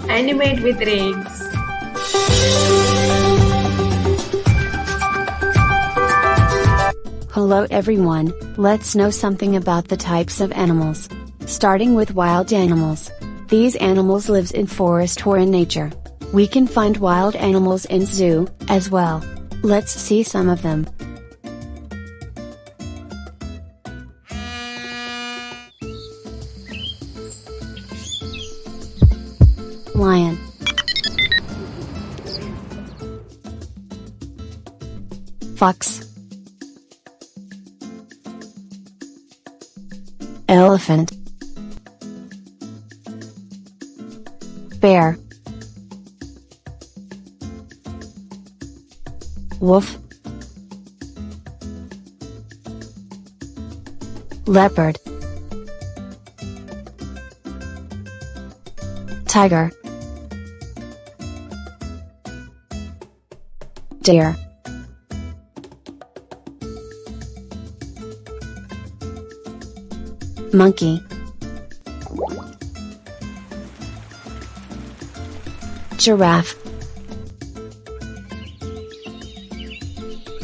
Animate with rays. Hello everyone, let's know something about the types of animals. Starting with wild animals. These animals lives in forest or in nature. We can find wild animals in zoo, as well. Let's see some of them. Lion. Fox. Elephant. Bear. Wolf. Leopard. Tiger. Deer. Monkey. Giraffe.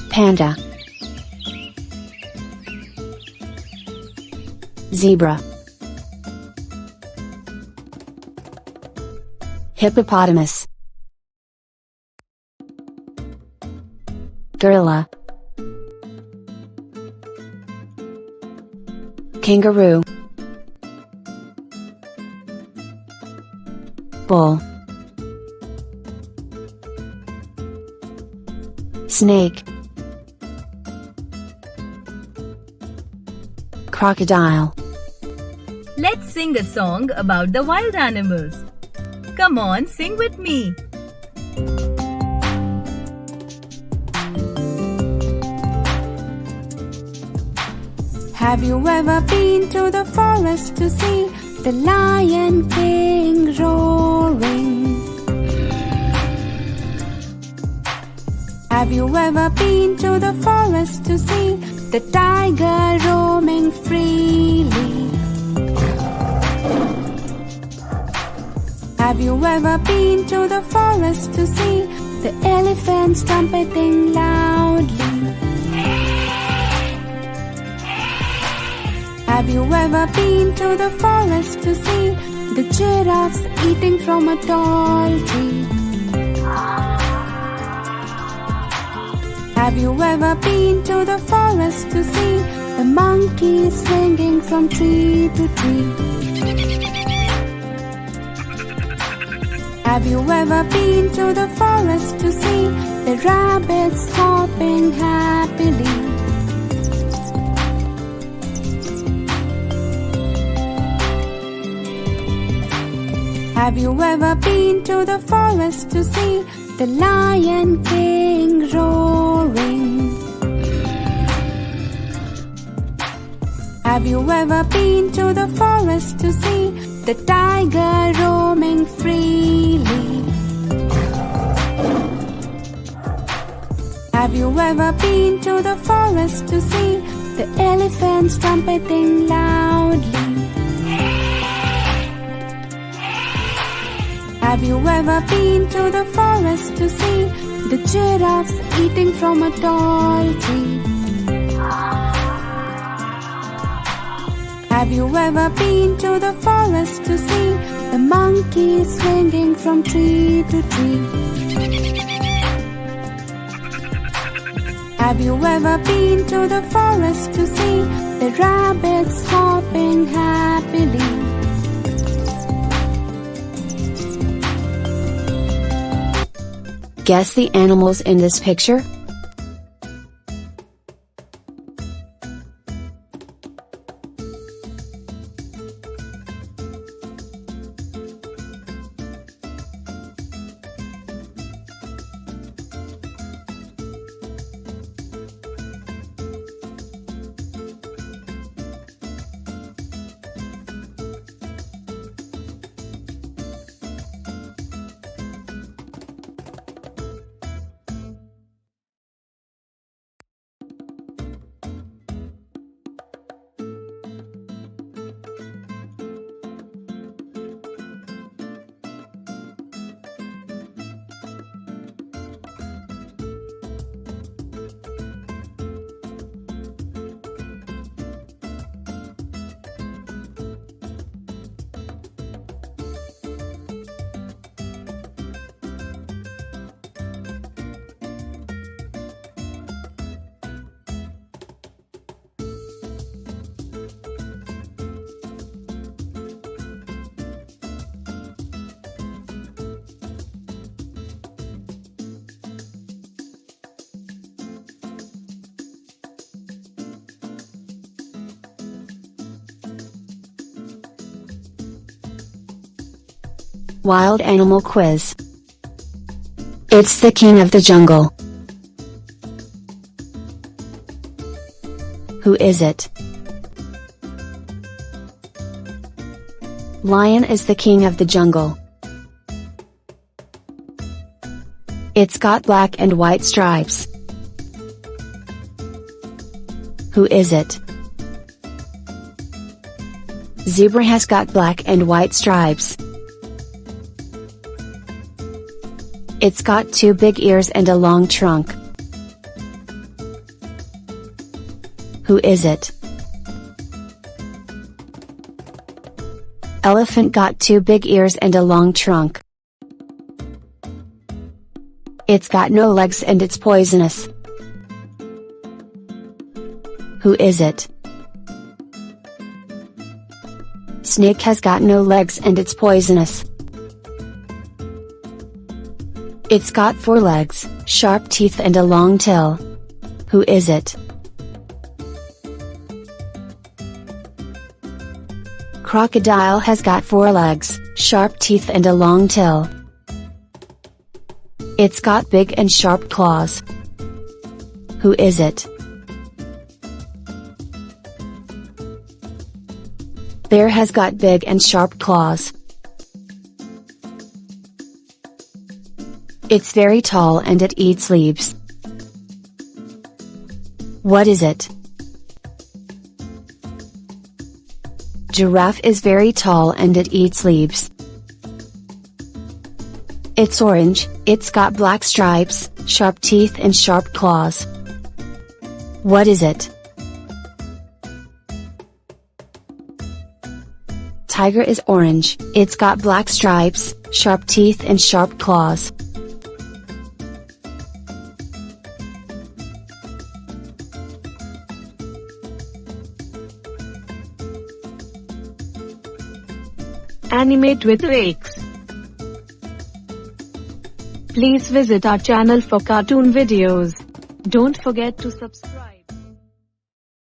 Panda. Zebra. Hippopotamus. Gorilla. Kangaroo. Bull. Snake. Crocodile. Let's sing a song about the wild animals. Come on, sing with me. Have you ever been to the forest to see the Lion King roaring? Have you ever been to the forest to see the tiger roaming freely? Have you ever been to the forest to see the elephants trumpeting loudly? Have you ever been to the forest to see the giraffes eating from a tall tree? Have you ever been to the forest to see the monkeys swinging from tree to tree? Have you ever been to the forest to see the rabbits hopping happily? Have you ever been to the forest to see the Lion King roaring? Have you ever been to the forest to see the tiger roaming freely? Have you ever been to the forest to see the elephants trumpeting loudly? Have you ever been to the forest to see the giraffes eating from a tall tree? Have you ever been to the forest to see the monkeys swinging from tree to tree? Have you ever been to the forest to see the rabbits hopping happily? Guess the animals in this picture? Wild animal quiz. It's the king of the jungle. Who is it? Lion is the king of the jungle. It's got black and white stripes. Who is it? Zebra has got black and white stripes. It's got 2 big ears and a long trunk. Who is it? Elephant got 2 big ears and a long trunk. It's got no legs and it's poisonous. Who is it? Snake has got no legs and it's poisonous. It's got 4 legs, sharp teeth and a long tail. Who is it? Crocodile has got 4 legs, sharp teeth and a long tail. It's got big and sharp claws. Who is it? Bear has got big and sharp claws. It's very tall and it eats leaves. What is it? Giraffe is very tall and it eats leaves. It's orange, it's got black stripes, sharp teeth and sharp claws. What is it? Tiger is orange, it's got black stripes, sharp teeth and sharp claws. Animate with rakes. Please visit our channel for cartoon videos. Don't forget to subscribe.